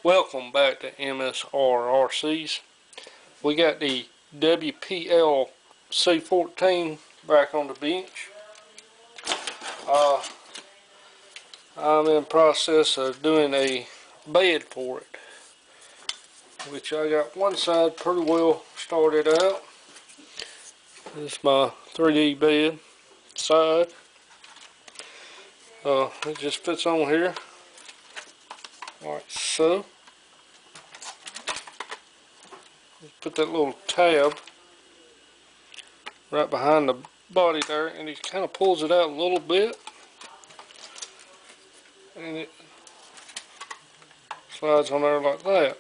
Welcome back to MSR RCs. We got the WPL C14 back on the bench. I'm in the process of doing a bed for it, which I got one side pretty well started out. This is my 3D bed side. It just fits on here like so. Put that little tab right behind the body there, and it kind of pulls it out a little bit, and it slides on there like that.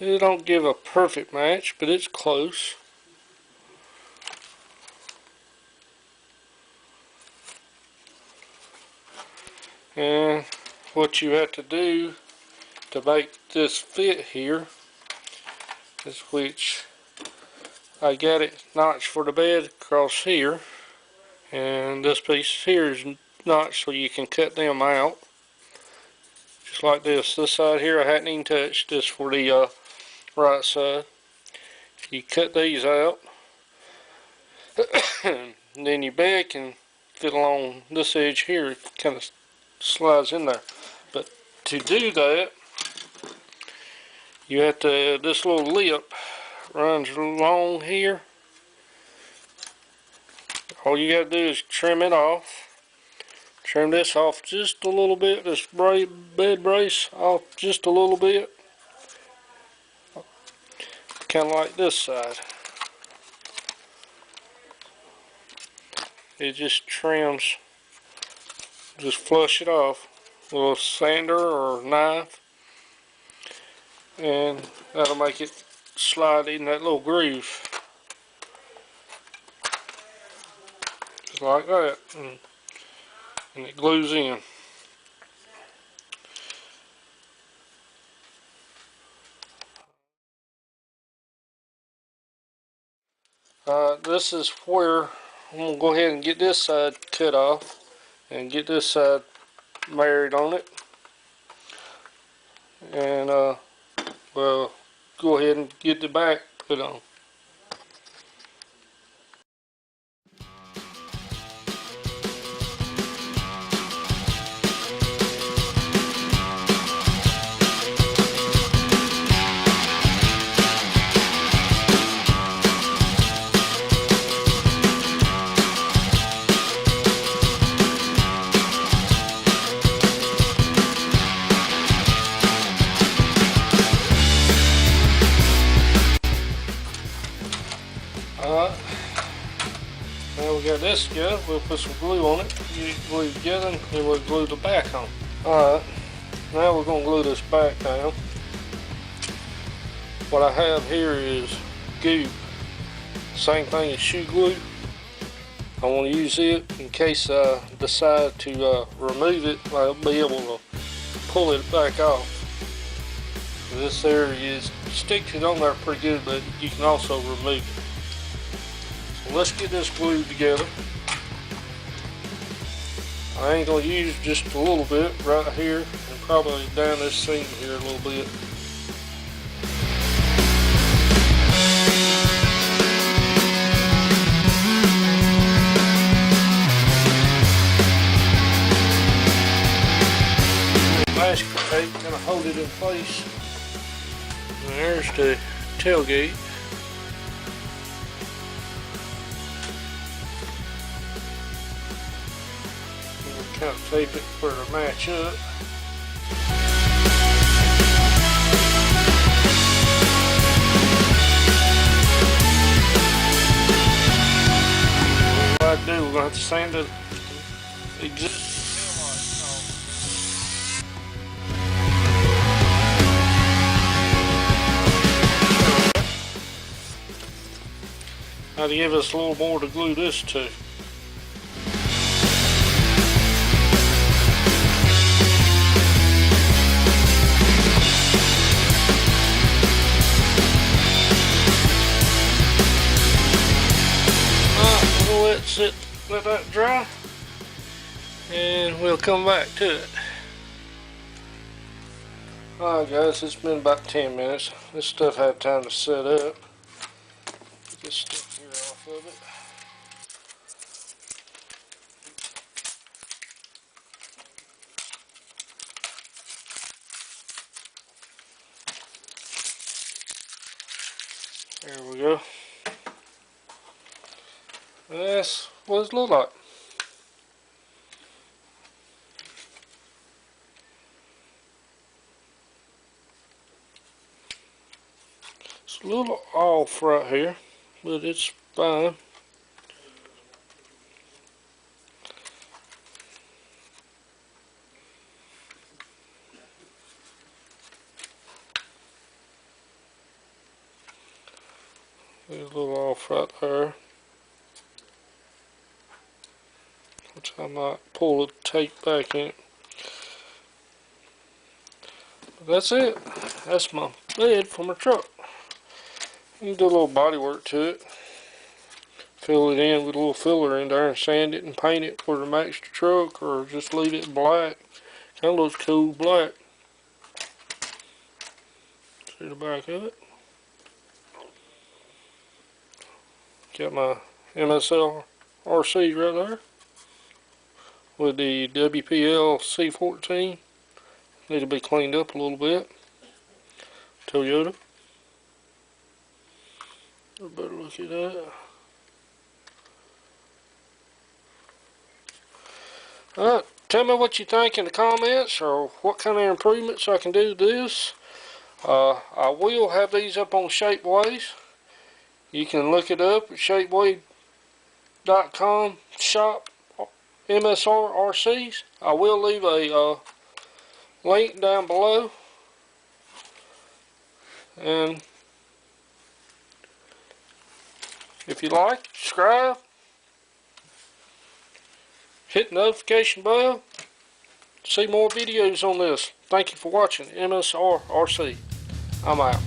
It don't give a perfect match, but it's close. And what you have to do to make this fit here is, which I got it notched for the bed across here, and this piece here is notched so you can cut them out just like this. This side here I hadn't even touched. This for the right side. You cut these out and then your bed can fit along this edge here. It kind of slides in there, but to do that you have to, this little lip runs along here. All you got to do is trim it off. Trim this off just a little bit, this bed brace off just a little bit, kind of like this side. It just trims, just flush it off with a sander or knife, and that'll make it slide in that little groove, just like that, and it glues in. This is where I'm going to go ahead and get this side cut off and get this side married on it, and well, go ahead and get the back put on. Now we got this together. We'll put some glue on it, get it glued together, and then we'll glue the back on. Alright, now we're going to glue this back down. What I have here is goop, same thing as shoe glue. I want to use it in case I decide to remove it. I'll be able to pull it back off. This area sticks it on there pretty good, but you can also remove it. Let's get this glued together. I ain't going to use just a little bit right here, and probably down this seam here a little bit. Masking tape kind of hold it in place. And there's the tailgate. Kind of tape it for it to match up. What I do, we're going to have to sand it now to give us a little more to glue this to. Let that dry. and we'll come back to it. Alright guys, it's been about 10 minutes. This stuff had time to set up. Get this stuff here off of it. There we go. That's what it looks like. It's a little off right here, but it's fine. There's a little off right there, which I might pull the tape back in. But that's it. That's my bed for my truck. You can do a little body work to it. Fill it in with a little filler in there and sand it and paint it for the match the truck, or just leave it black. Kind of looks cool black. See the back of it? Got my MSR RC right there with the WPL C14. Need to be cleaned up a little bit. Toyota. A better look at that. Alright, tell me what you think in the comments, or what kind of improvements I can do to this. I will have these up on Shapeways. You can look it up at shapeway.com shop MSR RCs. I will leave a link down below. And if you like, subscribe. Hit the notification bell. See more videos on this. Thank you for watching MSR RC. I'm out.